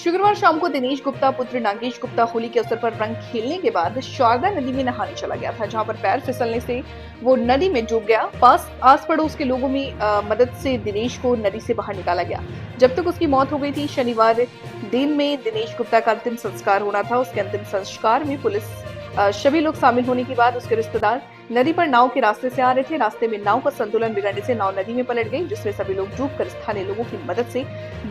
शुक्रवार शाम को दिनेश गुप्ता पुत्र नागेश गुप्ता होली के अवसर पर रंग खेलने के बाद शारदा नदी में नहाने चला गया था, जहां पर पैर फिसलने से वो नदी में डूब गया। आस पड़ोस के लोगों में मदद से दिनेश को नदी से बाहर निकाला गया। जब तक उसकी मौत हो गई थी, शनिवार दिन में दिनेश गुप्ता का अंतिम संस्कार होना था। उसके अंतिम संस्कार में पुलिस सभी लोग शामिल होने के बाद उसके रिश्तेदार नदी पर नाव के रास्ते से आ रहे थे। रास्ते में नाव का संतुलन बिगड़ने से नाव नदी में पलट गई, जिसमें सभी लोग डूबकर स्थानीय लोगों की मदद से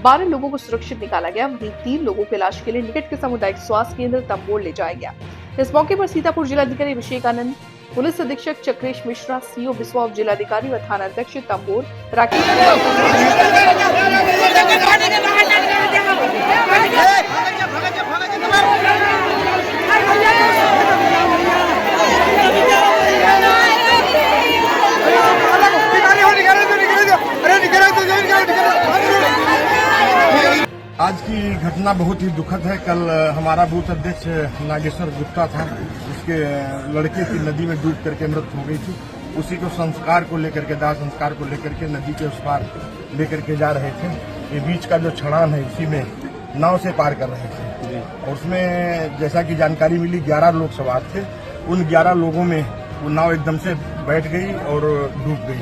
12 लोगों को सुरक्षित निकाला गया। वहीं 3 लोगों के इलाज के लिए निकट के सामुदायिक स्वास्थ्य केंद्र तंबोर ले जाया गया। इस मौके पर सीतापुर जिलाधिकारी अभिषेक आनंद, पुलिस अधीक्षक चक्रेश मिश्रा, सीओ बिस्वा, उप जिलाधिकारी व थाना अध्यक्ष तंबोर राकेश आज की घटना बहुत ही दुखद है। कल हमारा बूथ अध्यक्ष नागेश्वर गुप्ता था, उसके लड़के की नदी में डूब करके मृत्यु हो गई थी। उसी को संस्कार को लेकर के, दाह संस्कार को लेकर के नदी के उस पार लेकर के जा रहे थे। ये बीच का जो छड़ान है, इसी में नाव से पार कर रहे थे और उसमें जैसा कि जानकारी मिली 11 लोग सवार थे। उन 11 लोगों में वो नाव एकदम से बैठ गई और डूब गई।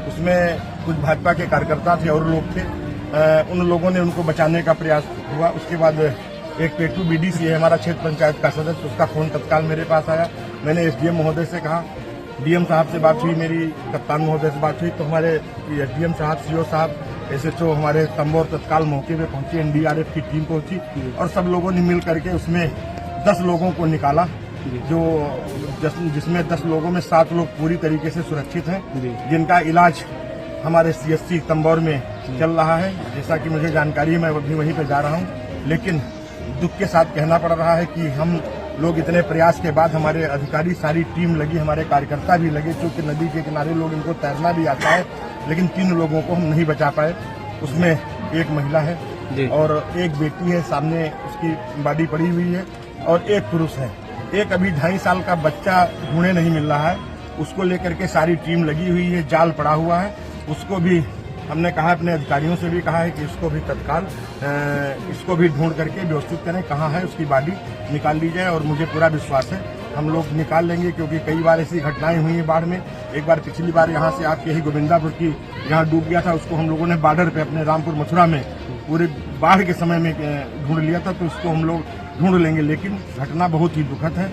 उसमें कुछ भाजपा के कार्यकर्ता थे और लोग थे। उन लोगों ने उनको बचाने का प्रयास हुआ। उसके बाद एक पेटू बीडीसी है हमारा क्षेत्र पंचायत का सदस्य, उसका फोन तत्काल मेरे पास आया। मैंने एसडीएम महोदय से कहा, डीएम साहब से बात हुई, मेरी कप्तान महोदय से बात हुई, तो हमारे एसडीएम साहब, सीओ साहब, एसएचओ हमारे तंबोर तत्काल मौके पे पहुंची, एनडीआरएफ की टीम पहुंची और सब लोगों ने मिल करके उसमें 10 लोगों को निकाला, जिसमें 10 लोगों में 7 लोग पूरी तरीके से सुरक्षित हैं, जिनका इलाज हमारे सीएससी तंबोर में चल रहा है। जैसा कि मुझे जानकारी है, मैं अभी वहीं पे जा रहा हूं, लेकिन दुख के साथ कहना पड़ रहा है कि हम लोग इतने प्रयास के बाद, हमारे अधिकारी, सारी टीम लगी, हमारे कार्यकर्ता भी लगे, क्योंकि नदी के किनारे लोग, इनको तैरना भी आता है, लेकिन 3 लोगों को हम नहीं बचा पाए। उसमें एक महिला है और एक बेटी है, सामने उसकी बॉडी पड़ी हुई है, और एक पुरुष है। एक अभी 2.5 साल का बच्चा ढूंढे नहीं मिल रहा है, उसको लेकर के सारी टीम लगी हुई है। जाल पड़ा हुआ है, उसको भी हमने कहा, अपने अधिकारियों से भी कहा है कि इसको भी तत्काल इसको भी ढूंढ करके व्यवस्थित करें, कहाँ है उसकी बॉडी निकाल ली जाए। और मुझे पूरा विश्वास है हम लोग निकाल लेंगे, क्योंकि कई बार ऐसी घटनाएं हुई हैं बाढ़ में। एक बार पिछली बार यहाँ से आपके ही गोविंदापुर की यहाँ डूब गया था, उसको हम लोगों ने बॉर्डर पे अपने रामपुर मथुरा में पूरे बाढ़ के समय में ढूंढ लिया था, तो इसको हम लोग ढूंढ लेंगे। लेकिन घटना बहुत ही दुखद है।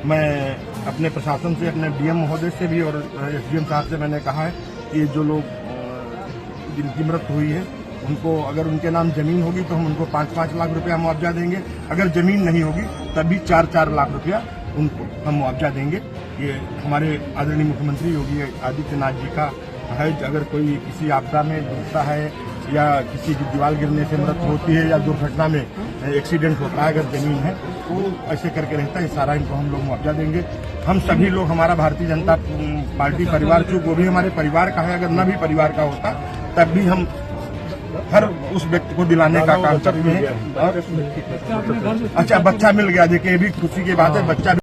मैं अपने प्रशासन से, अपने डीएम महोदय से भी और एसडीएम साहब से मैंने कहा है कि जो लोग जिनकी मृत्यु हुई है, उनको अगर उनके नाम जमीन होगी तो हम उनको 5-5 लाख रुपया मुआवजा देंगे। अगर जमीन नहीं होगी तब भी 4-4 लाख रुपया उनको हम मुआवजा देंगे। ये हमारे आदरणीय मुख्यमंत्री योगी आदित्यनाथ जी का है। अगर कोई किसी आपदा में डूबता है या किसी की दीवार गिरने से मृत्यु होती है या दुर्घटना में एक्सीडेंट होता है, अगर जमीन है, वो ऐसे करके रहता है, सारा इनको हम लोग मुआवजा देंगे। हम सभी लोग, हमारा भारतीय जनता पार्टी परिवार, जो वो भी हमारे परिवार का है, अगर न भी परिवार का होता तब भी हम हर उस व्यक्ति को दिलाने का काम करते हैं। अच्छा, बच्चा मिल गया, देखिए ये भी खुशी की बात है, बच्चा